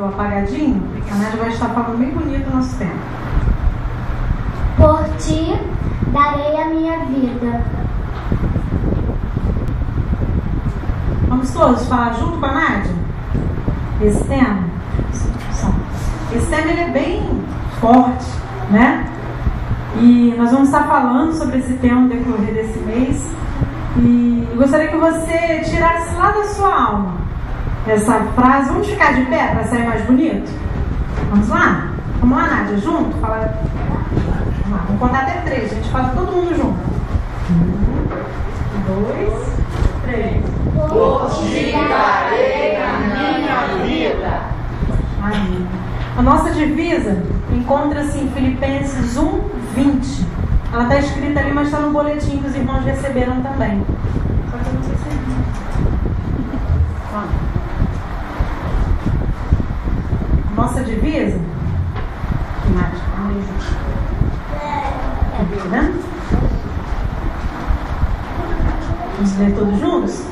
Apagadinho, a Nádia vai estar falando bem bonito o nosso tempo. Por ti darei a minha vida. Vamos todos falar junto com a Nádia? Esse tema ele é bem forte, né? E nós vamos estar falando sobre esse tema no decorrer desse mês. E eu gostaria que você tirasse lá da sua alma essa frase. Vamos ficar de pé para sair mais bonito? Vamos lá? Vamos lá, Nádia, junto? Fala. Vamos contar até 3, a gente fala todo mundo junto. 1, 2, 3. Por ti darei a minha vida. Amém. A nossa divisa encontra-se em Filipenses 1:20. Ela está escrita ali, mas está no boletim que os irmãos receberam também. Só que eu não sei se é isso. Nossa divisa? Que mais? Tá vendo? Vamos ler todos juntos?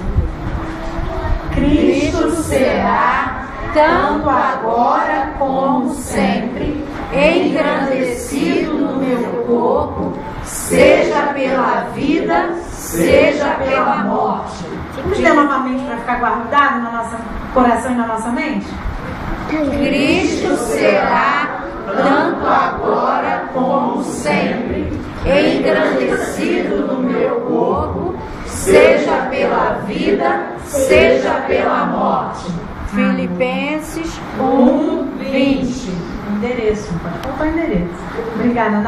Cristo será, tanto agora como sempre, engrandecido no meu corpo, seja pela vida, seja pela morte. Vamos ler novamente para ficar guardado no nosso coração e na nossa mente? Cristo será, tanto agora como sempre, engrandecido no meu corpo, seja pela vida, seja pela morte. Filipenses 1:20. Endereço. Pode colocar o endereço. Obrigada, Ana.